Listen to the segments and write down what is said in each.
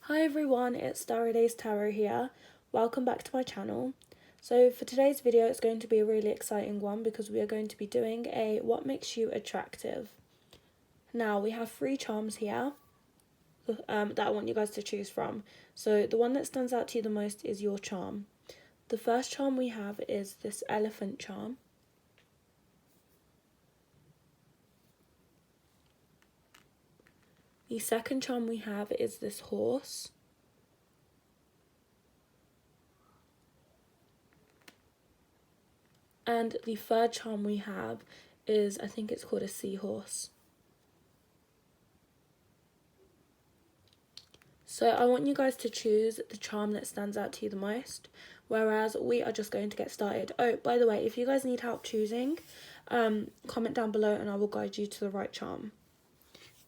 Hi everyone, it's Starry Days Tarot here. Welcome back to my channel. So for today's video, it's going to be a really exciting one because we are going to be doing a what makes you attractive. Now we have 3 charms here that I want you guys to choose from. So the one that stands out to you the most is your charm. The first charm we have is this elephant charm. The second charm we have is this horse. And the third charm we have is, I think it's called a seahorse. So I want you guys to choose the charm that stands out to you the most, whereas we are just going to get started. Oh, by the way, if you guys need help choosing, comment down below and I will guide you to the right charm.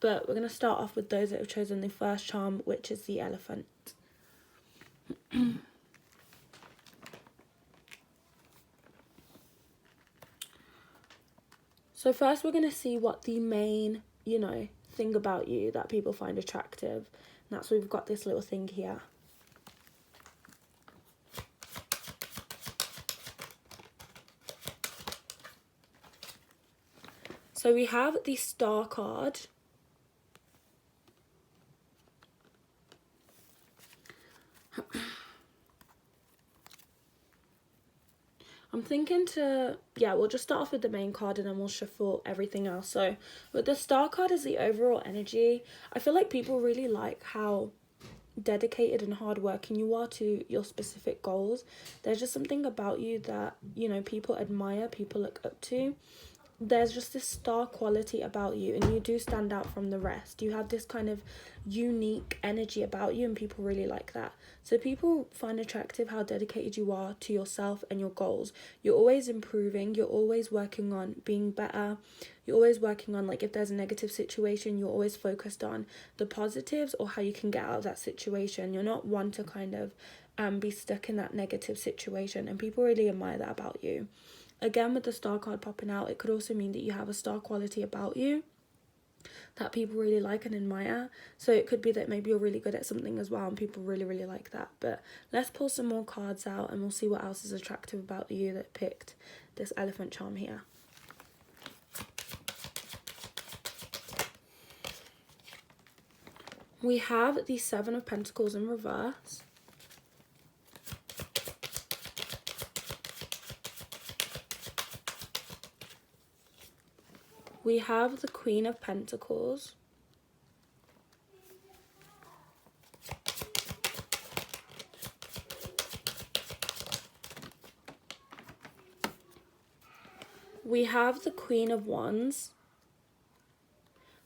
But we're going to start off with those that have chosen the first charm, which is the elephant. So first we're going to see what the main, thing about you that people find attractive. And that's why we've got this little thing here. So we have the Star card. I'm thinking we'll just start off with the main card and then we'll shuffle everything else. So with the Star card is the overall energy. I feel like people really like how dedicated and hardworking you are to your specific goals. There's just something about you that, people admire, people look up to. There's just this star quality about you and you do stand out from the rest. You have this kind of unique energy about you and people really like that. So people find attractive how dedicated you are to yourself and your goals. You're always improving, you're always working on being better. You're always working on, like, if there's a negative situation, you're always focused on the positives or how you can get out of that situation. You're not one to kind of be stuck in that negative situation, and people really admire that about you. Again, with the Star card popping out, it could also mean that you have a star quality about you that people really like and admire. So it could be that maybe you're really good at something as well and people really, really like that. But let's pull some more cards out and we'll see what else is attractive about you that picked this elephant charm here. We have the 7 of Pentacles in reverse. We have the Queen of Pentacles. We have the Queen of Wands,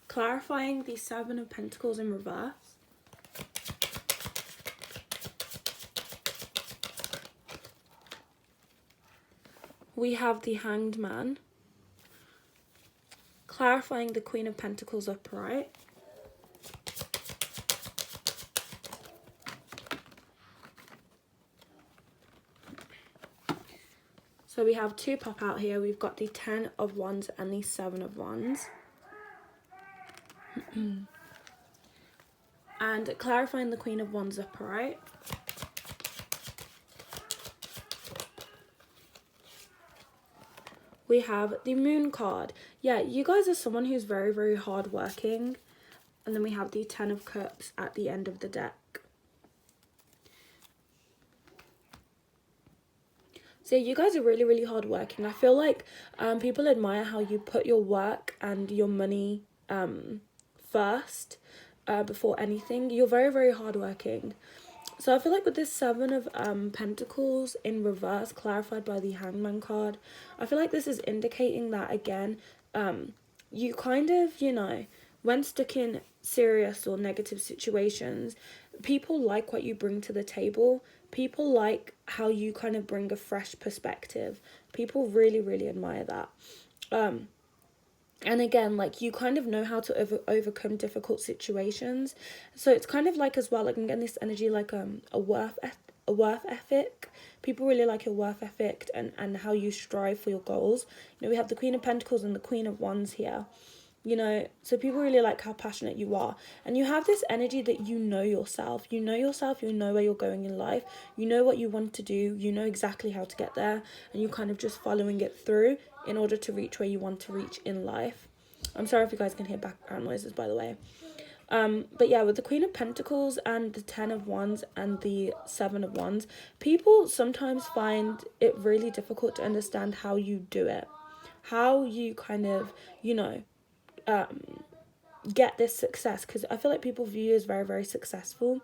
clarifying the 7 of Pentacles in reverse. We have the Hanged Man, clarifying the Queen of Pentacles upright. So we have 2 pop out here. We've got the 10 of Wands and the 7 of Wands. And clarifying the Queen of Wands upright. We have the Moon card. Yeah, you guys are someone who's very, very hardworking. And then we have the 10 of Cups at the end of the deck. So you guys are really, really hardworking. I feel like people admire how you put your work and your money first before anything. You're very, very hardworking. So I feel like with this 7 of Pentacles in reverse, clarified by the Hangman card, I feel like this is indicating that, again, you kind of, when stuck in serious or negative situations, people like what you bring to the table. People like how you kind of bring a fresh perspective. People really, really admire that. And again, like, you kind of know how to overcome difficult situations. So it's kind of like, as well, like, I'm getting this energy like a worth ethic. People really like your worth ethic and how you strive for your goals. We have the Queen of Pentacles and the Queen of Wands here. you know, so people really like how passionate you are, and you have this energy that you know yourself, you know yourself, you know where you're going in life, you know what you want to do, you know exactly how to get there, and you're kind of just following it through in order to reach where you want to reach in life. I'm sorry if you guys can hear background noises, by the way. But yeah, with the Queen of Pentacles and the Ten of Wands and the Seven of Wands, people sometimes find it really difficult to understand how you do it, how you kind of, you know, get this success, because I feel like people view you as very, very successful,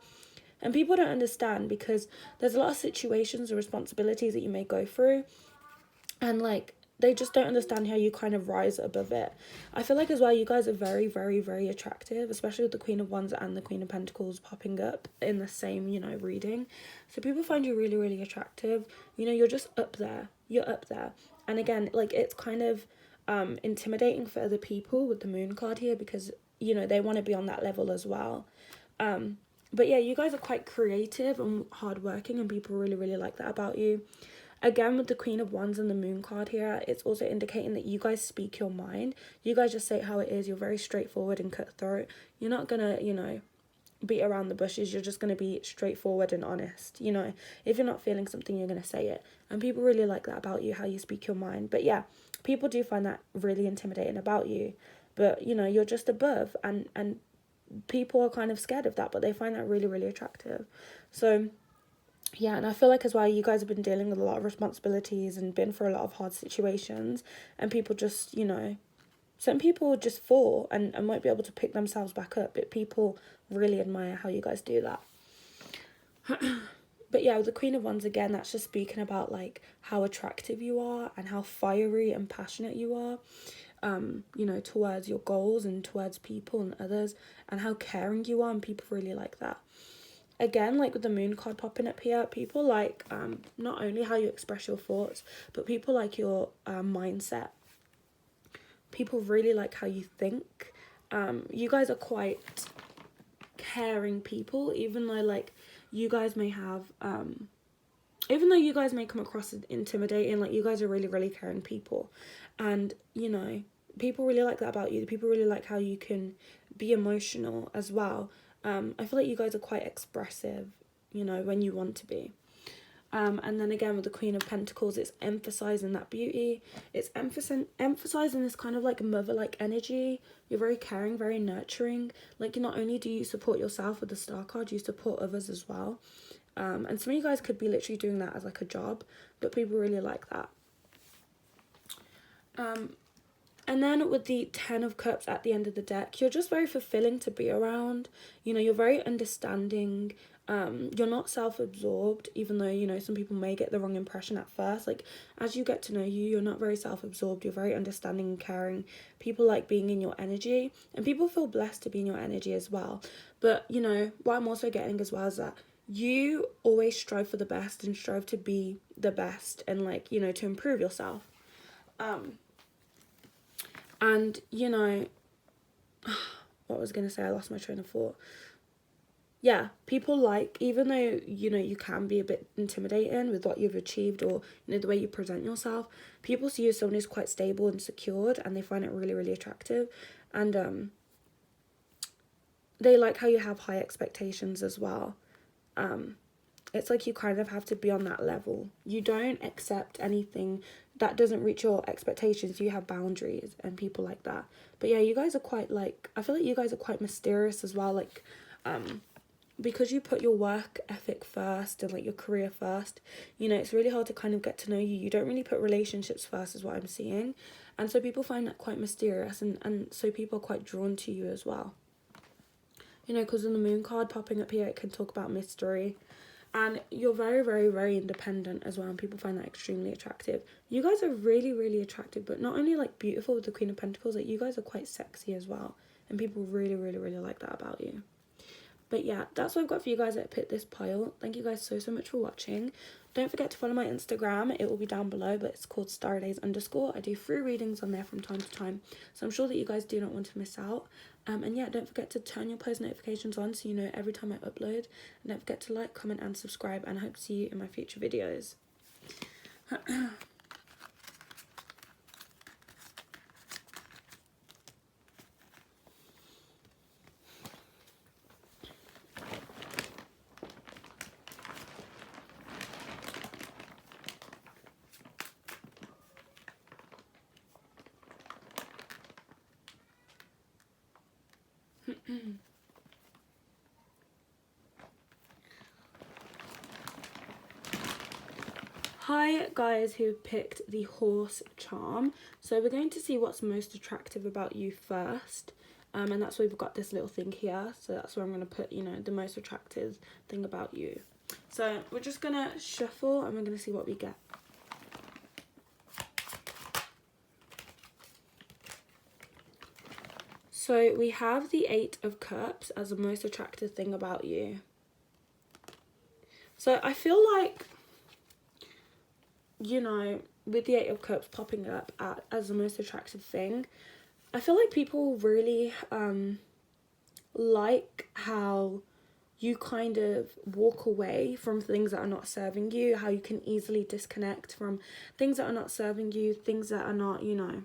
and people don't understand because there's a lot of situations or responsibilities that you may go through, and like they just don't understand how you kind of rise above it. I feel like as well, you guys are very, very, very attractive, especially with the Queen of Wands and the Queen of Pentacles popping up in the same, you know, reading. So people find you really, really attractive. You know, you're just up there. You're up there. And again, like it's kind of intimidating for other people with the Moon card here, because, you know, they want to be on that level as well. But yeah, you guys are quite creative and hardworking, and people really, really like that about you. Again, with the Queen of Wands and the Moon card here, it's also indicating that you guys speak your mind. You guys just say it how it is. You're very straightforward and cutthroat. You're not gonna, you know, beat around the bushes. You're just gonna be straightforward and honest. You know, if you're not feeling something, you're gonna say it. And people really like that about you, how you speak your mind. But yeah, people do find that really intimidating about you. But, you know, you're just above, and people are kind of scared of that, but they find that really, really attractive. So yeah, and I feel like as well, you guys have been dealing with a lot of responsibilities and been through a lot of hard situations, and people just, you know, some people just fall and won't be able to pick themselves back up, but people really admire how you guys do that. But yeah, with the Queen of Wands, again, that's just speaking about like how attractive you are and how fiery and passionate you are, you know, towards your goals and towards people and others, and how caring you are, and people really like that. Again, like with the Moon card popping up here, people like not only how you express your thoughts, but people like your mindset. People really like how you think. You guys are quite caring people, even though like you guys may have even though you guys may come across as intimidating, like you guys are really, really caring people. And, you know, people really like that about you. People really like how you can be emotional as well. I feel like you guys are quite expressive, you know, when you want to be. And then again, with the Queen of Pentacles, it's emphasizing that beauty. It's emphasizing this kind of like mother-like energy. You're very caring, very nurturing. Like, not only do you support yourself with the Star card, you support others as well. And some of you guys could be literally doing that as like a job, but people really like that. And then with the Ten of Cups at the end of the deck, you're just very fulfilling to be around. You know, you're very understanding. You're not self-absorbed, even though, you know, some people may get the wrong impression at first. Like, as you get to know you, you're not very self-absorbed. You're very understanding and caring. People like being in your energy, and people feel blessed to be in your energy as well. But, you know, what I'm also getting as well is that you always strive for the best and strive to be the best, and like, you know, to improve yourself. And, you know, what I was going to say, I lost my train of thought. Yeah, people like, even though, you know, you can be a bit intimidating with what you've achieved, or, you know, the way you present yourself, people see you as someone who's quite stable and secured, and they find it really, really attractive. And they like how you have high expectations as well. It's like you kind of have to be on that level. You don't accept anything that doesn't reach your expectations. You have boundaries, and people like that. But yeah, you guys are quite like, I feel like you guys are quite mysterious as well. Like, because you put your work ethic first and like your career first, you know, it's really hard to kind of get to know you. You don't really put relationships first, is what I'm seeing. And so people find that quite mysterious, and so people are quite drawn to you as well. You know, because in the Moon card popping up here, it can talk about mystery. And you're very, very, very independent as well, and people find that extremely attractive. You guys are really, really attractive, but not only like beautiful with the Queen of Pentacles, like you guys are quite sexy as well, and people really, really, really like that about you. But yeah, that's what I've got for you guys at Pick This Pile. Thank you guys so, so much for watching. Don't forget to follow my Instagram. It will be down below, but it's called stardays_. I do free readings on there from time to time, so I'm sure that you guys do not want to miss out. And yeah, don't forget to turn your post notifications on so you know every time I upload. And don't forget to like, comment, and subscribe. And I hope to see you in my future videos. Hi guys who picked the horse charm. So we're going to see what's most attractive about you first. And that's why we've got this little thing here. So that's where I'm going to put, you know, the most attractive thing about you. So we're just going to shuffle and we're going to see what we get. So we have the 8 of Cups as the most attractive thing about you. So I feel like, you know, with the 8 of Cups popping up as the most attractive thing, I feel like people really like how you kind of walk away from things that are not serving you, how you can easily disconnect from things that are not serving you, things that are not, you know,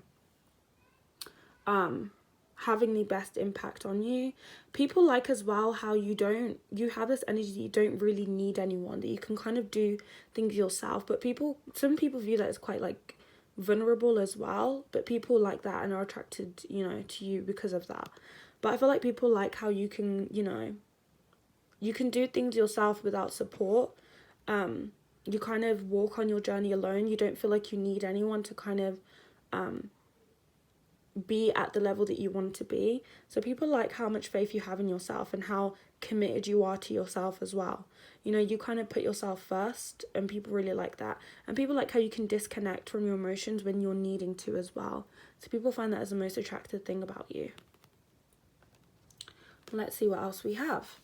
having the best impact on you. People like as well how you have this energy that you don't really need anyone, that you can kind of do things yourself. But some people view that as quite like vulnerable as well, but people like that and are attracted, you know, to you because of that. But I feel like people like how you can, you know, you can do things yourself without support. You kind of walk on your journey alone. You don't feel like you need anyone to kind of be at the level that you want to be. So people like how much faith you have in yourself and how committed you are to yourself as well. You know, you kind of put yourself first, and people really like that. And people like how you can disconnect from your emotions when you're needing to as well. So people find that as the most attractive thing about you. Let's see what else we have.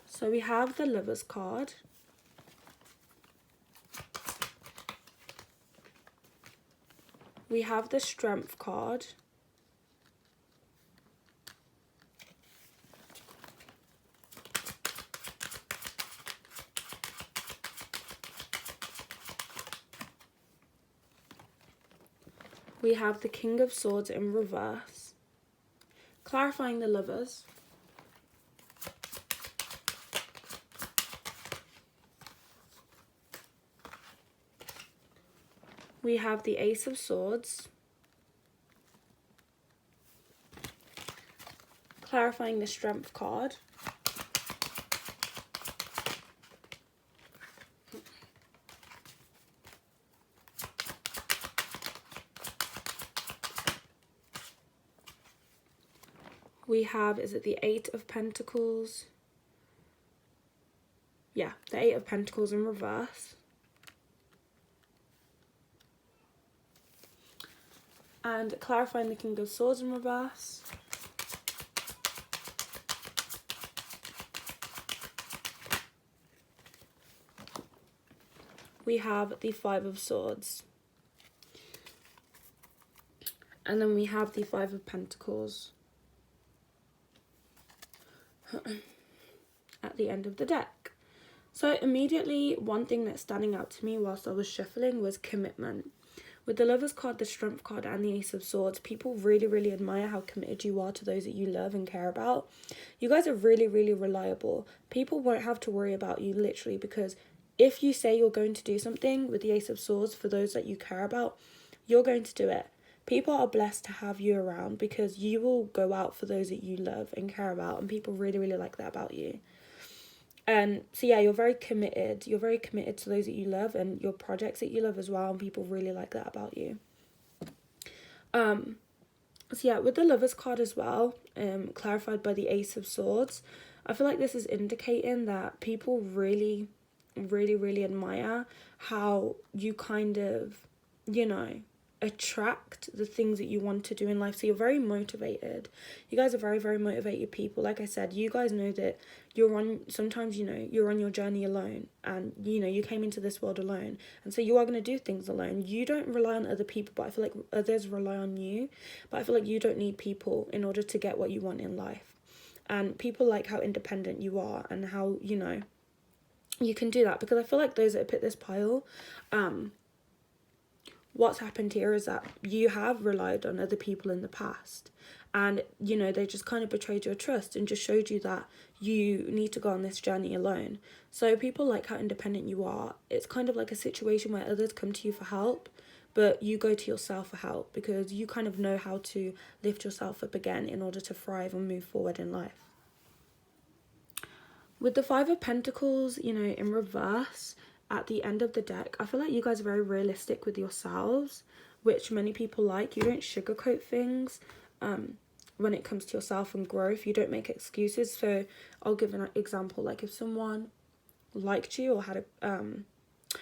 So we have the Lovers card. We have the Strength card. We have the King of Swords in reverse, clarifying the Lovers. We have the Ace of Swords, clarifying the Strength card. We have, is it the 8 of Pentacles? Yeah, the 8 of Pentacles in reverse. And clarifying the King of Swords in reverse. We have the 5 of Swords. And then we have the 5 of Pentacles at the end of the deck. So immediately, one thing that's standing out to me whilst I was shuffling was commitment. With the Lovers card, the Strength card, and the Ace of Swords, people really, really admire how committed you are to those that you love and care about. You guys are really, really reliable. People won't have to worry about you, literally, because if you say you're going to do something with the Ace of Swords for those that you care about, you're going to do it. People are blessed to have you around because you will go out for those that you love and care about, and people really, really like that about you. And so yeah, you're very committed. You're very committed to those that you love and your projects that you love as well, and people really like that about you. So yeah, with the Lovers card as well, clarified by the Ace of Swords, I feel like this is indicating that people really, really, really admire how you kind of, you know, attract the things that you want to do in life. So you're very motivated. You guys are very, very motivated people. Like I said, you guys know that sometimes, you know, you're on your journey alone, and, you know, you came into this world alone, and so you are going to do things alone. You don't rely on other people, but I feel like others rely on you. But I feel like you don't need people in order to get what you want in life. And people like how independent you are and how, you know, you can do that. Because I feel like those that pick this pile, what's happened here is that you have relied on other people in the past, and, you know, they just kind of betrayed your trust and just showed you that you need to go on this journey alone. So people like how independent you are. It's kind of like a situation where others come to you for help, but you go to yourself for help because you kind of know how to lift yourself up again in order to thrive and move forward in life. With the Five of Pentacles, you know, in reverse at the end of the deck, I feel like you guys are very realistic with yourselves, which many people like. You don't sugarcoat things when it comes to yourself and growth. You don't make excuses. So I'll give an example. Like if someone liked you or had a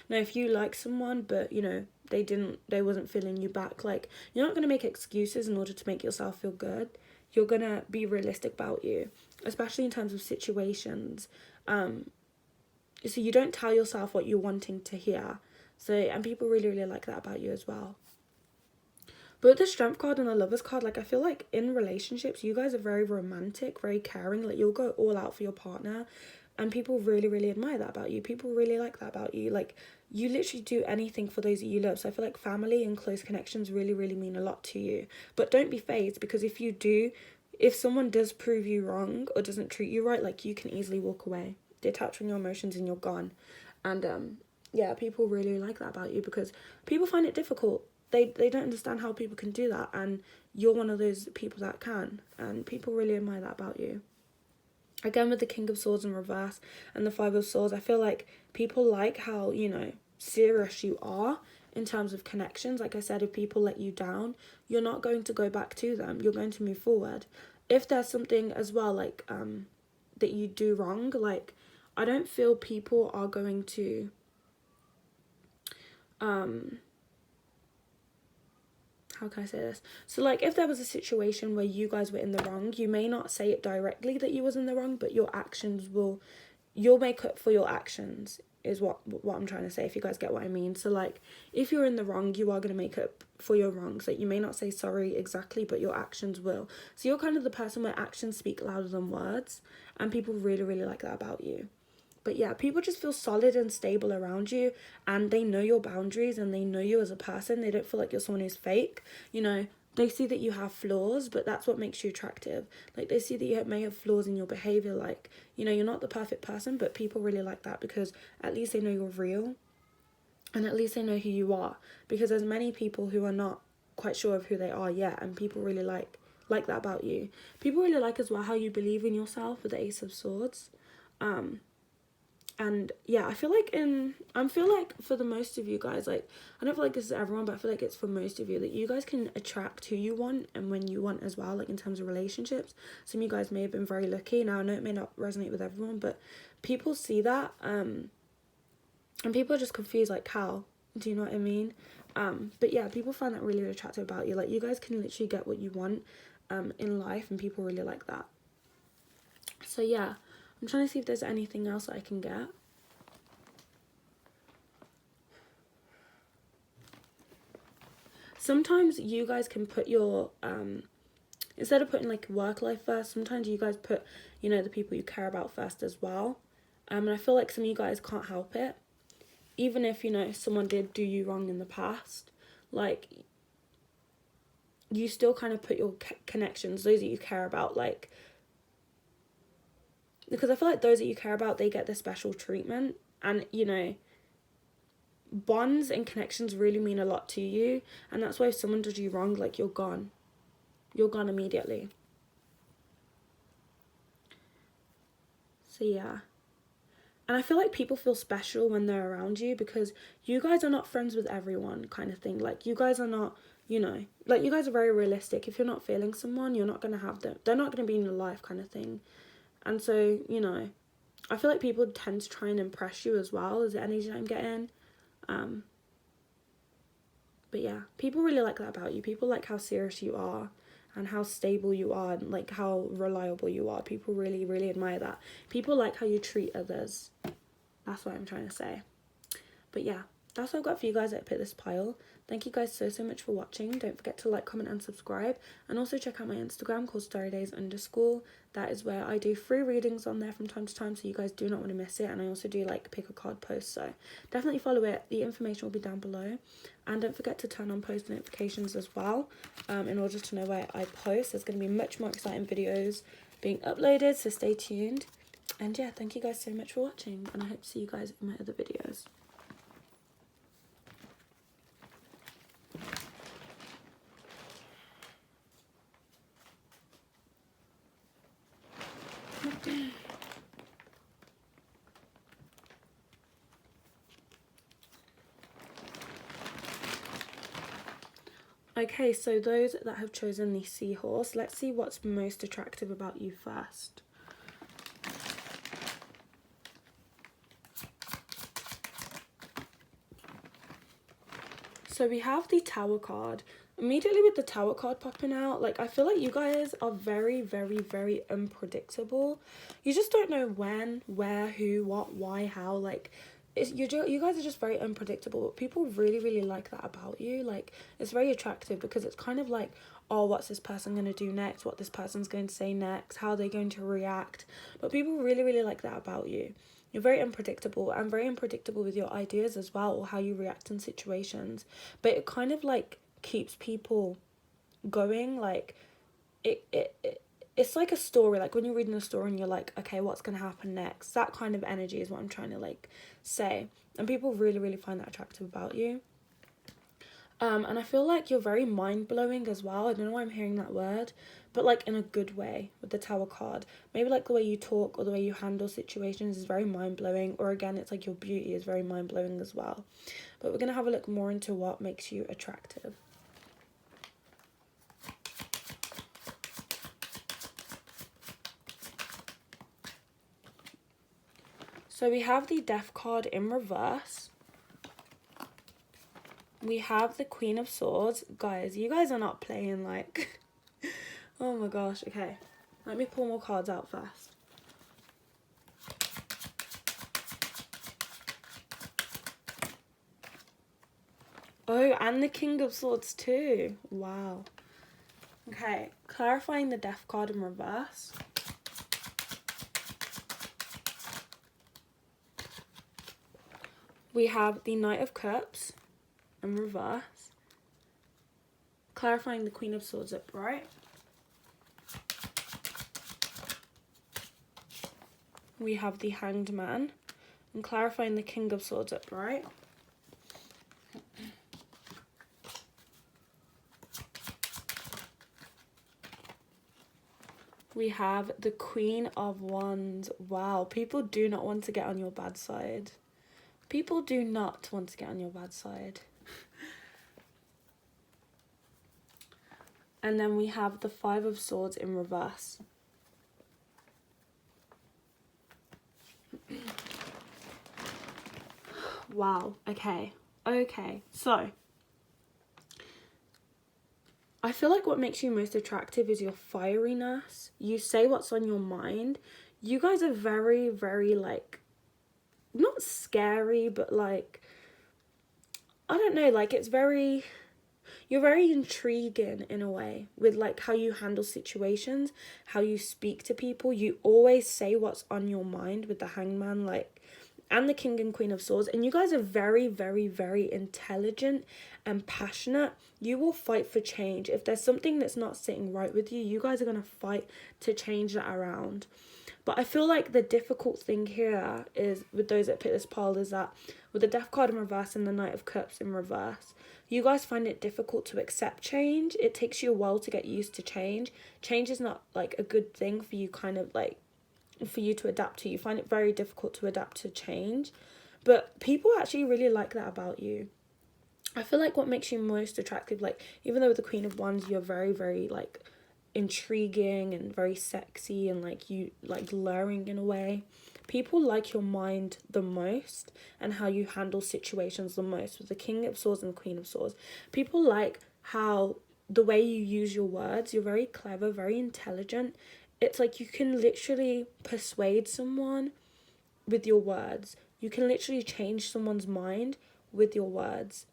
no, if you like someone but you know they wasn't feeling you back, like you're not going to make excuses in order to make yourself feel good. You're going to be realistic about you, especially in terms of situations. So you don't tell yourself what you're wanting to hear. So, and people really, really like that about you as well. But with the Strength card and the Lovers card, like I feel like in relationships, you guys are very romantic, very caring. Like you'll go all out for your partner. And people really, really admire that about you. People really like that about you. Like, you literally do anything for those that you love. So I feel like family and close connections really, really mean a lot to you. But don't be phased, because if someone does prove you wrong or doesn't treat you right, like you can easily walk away. Detach from your emotions and you're gone. And yeah, people really like that about you because people find it difficult. They don't understand how people can do that. And you're one of those people that can. And people really admire that about you. Again, with the King of Swords in reverse and the Five of Swords, I feel like people like how, you know, serious you are in terms of connections. Like I said, if people let you down, you're not going to go back to them. You're going to move forward. If there's something as well, like, that you do wrong, like, I don't feel people are going to, how can I say this? So like if there was a situation where you guys were in the wrong, you may not say it directly that you was in the wrong, but your actions you'll make up for your actions is what I'm trying to say, if you guys get what I mean. So like if you're in the wrong, you are going to make up for your wrongs. Like you may not say sorry exactly, but your actions will. So you're kind of the person where actions speak louder than words, and people really, really like that about you. But yeah, people just feel solid and stable around you, and they know your boundaries and they know you as a person. They don't feel like you're someone who's fake. You know, they see that you have flaws, but that's what makes you attractive. Like they see that you may have flaws in your behavior. Like, you know, you're not the perfect person, but people really like that because at least they know you're real, and at least they know who you are. Because there's many people who are not quite sure of who they are yet, and people really like that about you. People really like as well how you believe in yourself with the Ace of Swords. And yeah, I feel like for the most of you guys, like I don't feel like this is everyone, but I feel like it's for most of you, that you guys can attract who you want and when you want as well, like in terms of relationships. Some of you guys may have been very lucky. Now I know it may not resonate with everyone, but people see that and people are just confused, like how, do you know what I mean? But yeah, people find that really, really attractive about you. Like you guys can literally get what you want in life, and people really like that. So yeah, I'm trying to see if there's anything else I can get. Sometimes you guys can put your, instead of putting like work life first, sometimes you guys put, you know, the people you care about first as well. And I feel like some of you guys can't help it. Even if, you know, someone did do you wrong in the past, like, you still kind of put your connections, those that you care about, like, because I feel like those that you care about, they get the special treatment. And, you know, bonds and connections really mean a lot to you. And that's why if someone does you wrong, like, you're gone. You're gone immediately. So, yeah. And I feel like people feel special when they're around you because you guys are not friends with everyone, kind of thing. Like, you guys are not, you know, like, you guys are very realistic. If you're not feeling someone, you're not going to have them. They're not going to be in your life, kind of thing. And so, you know, I feel like people tend to try and impress you as well, as the energy I'm getting. But yeah, people really like that about you. People like how serious you are and how stable you are and like how reliable you are. People really, really admire that. People like how you treat others. That's what I'm trying to say. But yeah, that's what I've got for you guys that picked this pile. Thank you guys so much for watching. Don't forget to like, comment and subscribe, and also check out my Instagram called storydays_. That is where I do free readings on there from time to time, so you guys do not want to miss it. And I also do like pick a card posts, so definitely follow it. The information will be down below, and don't forget to turn on post notifications as well, in order to know where I post. There's going to be much more exciting videos being uploaded, so stay tuned. And yeah, thank you guys so much for watching, and I hope to see you guys in my other videos. Okay, so those that have chosen the seahorse, let's see what's most attractive about you first. So we have the Tower card. Immediately with the Tower card popping out, like, I feel like you guys are very, very, very unpredictable. You just don't know when, where, who, what, why, how. Like, you guys are just very unpredictable. But people really, really like that about you. Like, it's very attractive because it's kind of like, oh, what's this person going to do next? What this person's going to say next? How are they going to react? But people really, really like that about you. You're very unpredictable and very unpredictable with your ideas as well, or how you react in situations. But it kind of like keeps people going. Like it's like a story. Like when you're reading a story and you're like, okay, what's gonna happen next? That kind of energy is what I'm trying to like say. And people really, really find that attractive about you. And I feel like you're very mind-blowing as well. I don't know why I'm hearing that word, but like in a good way with the Tower card. Maybe like the way you talk or the way you handle situations is very mind-blowing, or again, it's like your beauty is very mind-blowing as well. But we're going to have a look more into what makes you attractive. So we have the Death card in reverse. We have the Queen of Swords. Guys, you guys are not playing like... Oh my gosh, okay. Let me pull more cards out first. Oh, and the King of Swords too. Wow. Okay, clarifying the Death card in reverse. We have the Knight of Cups in reverse. Clarifying the Queen of Swords upright. We have the Hanged Man. And clarifying the King of Swords upright. We have the Queen of Wands. Wow, people do not want to get on your bad side. People do not want to get on your bad side. And then we have the Five of Swords in reverse. Wow, okay. Okay, so I feel like what makes you most attractive is your fieriness. You say what's on your mind. You guys are very, very, like, not scary, but, like, I don't know, like, it's very... You're very intriguing in a way with, like, how you handle situations, how you speak to people. You always say what's on your mind with the Hangman, like, and the King and Queen of Swords. And you guys are very, very, very intelligent and passionate. You will fight for change. If there's something that's not sitting right with you, you guys are going to fight to change that around. But I feel like the difficult thing here is, with those that pick this pile, is that with the Death card in reverse and the Knight of Cups in reverse, you guys find it difficult to accept change. It takes you a while to get used to change. Change is not like a good thing for you, kind of like, for you to adapt to. You find it very difficult to adapt to change. But people actually really like that about you. I feel like what makes you most attractive, like, even though with the Queen of Wands, you're very, very, like, intriguing and very sexy and, like, you, like, luring in a way. People like your mind the most and how you handle situations the most. With the King of Swords and the Queen of Swords, people like how the way you use your words. You're very clever, very intelligent. It's like you can literally persuade someone with your words. You can literally change someone's mind with your words.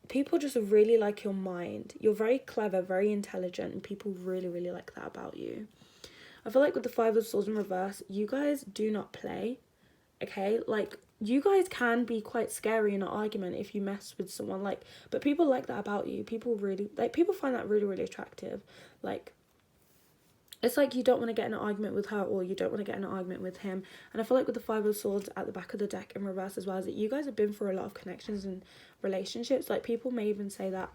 People just really like your mind. You're very clever, very intelligent, and people really, really like that about you. I feel like with the Five of Swords in reverse, you guys do not play, okay? Like, you guys can be quite scary in an argument if you mess with someone, like, but people like that about you. People really, like, people find that really, really attractive. Like, it's like you don't want to get in an argument with her, or you don't want to get in an argument with him. And I feel like with the Five of Swords at the back of the deck in reverse as well, is that you guys have been through a lot of connections and relationships. Like, people may even say that,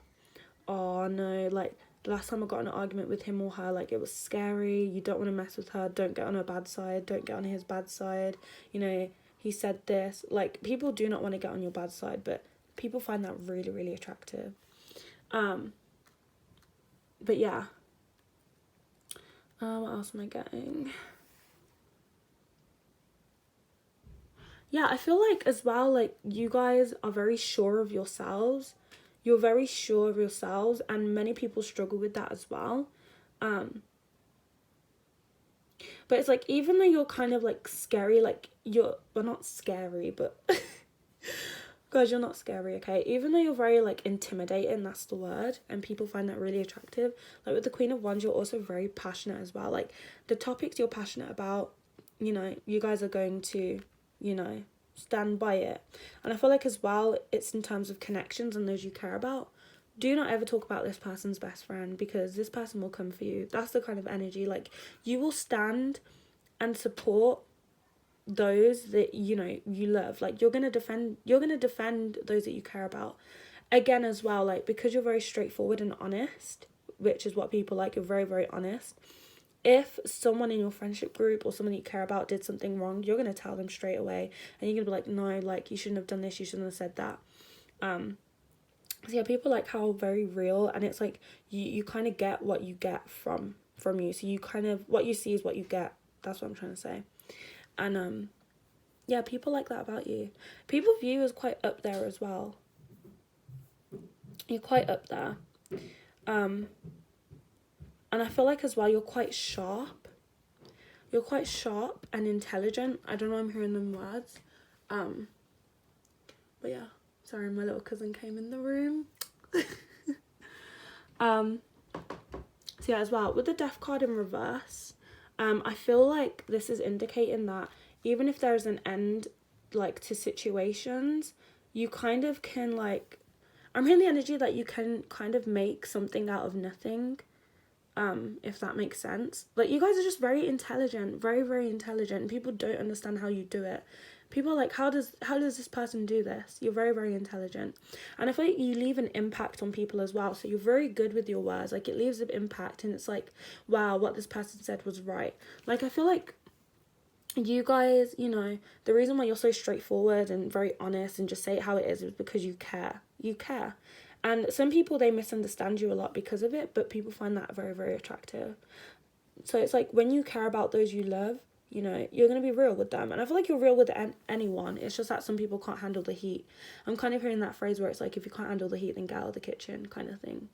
oh no, like, the last time I got in an argument with him or her, like, it was scary. You don't want to mess with her. Don't get on her bad side. Don't get on his bad side. You know, he said this. Like, people do not want to get on your bad side, but people find that really, really attractive. But yeah. What else am I getting? Yeah, I feel like as well, like, you guys are very sure of yourselves. You're very sure of yourselves, and many people struggle with that as well. But it's like, even though you're kind of like scary, like, you're, well, not scary, but guys, you're not scary, okay? Even though you're very like intimidating, that's the word, and people find that really attractive. Like with the Queen of Wands, you're also very passionate as well. Like the topics you're passionate about, you know, you guys are going to, you know, stand by it. And I feel like as well, it's in terms of connections and those you care about. Do not ever talk about this person's best friend, because this person will come for you. That's the kind of energy. Like, you will stand and support those that, you know, you love. Like, you're gonna defend those that you care about. Again, as well, like, because you're very straightforward and honest, which is what people like, you're very, very honest. If someone in your friendship group or someone that you care about did something wrong, you're gonna tell them straight away, and you're gonna be like, no, like, you shouldn't have done this, you shouldn't have said that. So yeah, people like how very real, and it's like you kind of get what you get from you. So you kind of, what you see is what you get. That's what I'm trying to say. And yeah, people like that about you. People view you as quite up there as well. You're quite up there. And I feel like as well, you're quite sharp. You're quite sharp and intelligent. I don't know, I'm hearing them words. But yeah, sorry, my little cousin came in the room. So yeah, as well, with the Death card in reverse, I feel like this is indicating that even if there's an end, like, to situations, you kind of can, like, I'm hearing the energy that you can kind of make something out of nothing, if that makes sense. Like, you guys are just very intelligent, very, very intelligent. People don't understand how you do it. People are like, how does this person do this? You're very, very intelligent. And I feel like you leave an impact on people as well. So you're very good with your words. Like, it leaves an impact, and it's like, wow, what this person said was right. Like, I feel like you guys, you know, the reason why you're so straightforward and very honest and just say it how it is because you care. You care. And some people, they misunderstand you a lot because of it, but people find that very, very attractive. So it's like, when you care about those you love, you know, you're going to be real with them. And I feel like you're real with anyone. It's just that some people can't handle the heat. I'm kind of hearing that phrase where it's like, if you can't handle the heat, then get out of the kitchen, kind of thing.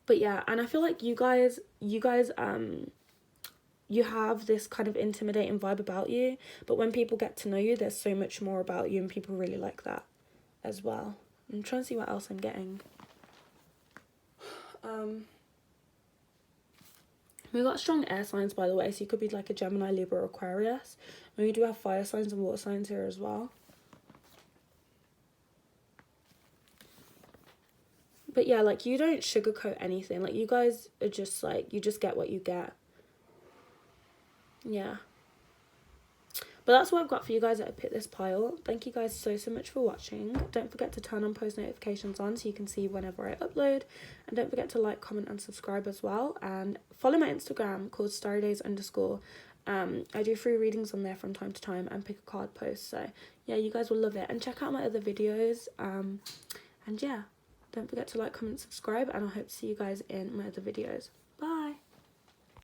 But yeah, and I feel like you guys, you have this kind of intimidating vibe about you. But when people get to know you, there's so much more about you, and people really like that as well. I'm trying to see what else I'm getting. We got strong air signs, by the way, so you could be like a Gemini, Libra, or Aquarius. And we do have fire signs and water signs here as well. But yeah, like, you don't sugarcoat anything. Like, you guys are just like, you just get what you get. Yeah. But that's what I've got for you guys at Pick This Pile. Thank you guys so much for watching. Don't forget to turn on post notifications on so you can see whenever I upload. And don't forget to like, comment, and subscribe as well. And follow my Instagram called starrydays_. I do free readings on there from time to time and pick a card post. So yeah, you guys will love it. And check out my other videos. And yeah, don't forget to like, comment, subscribe. And I hope to see you guys in my other videos.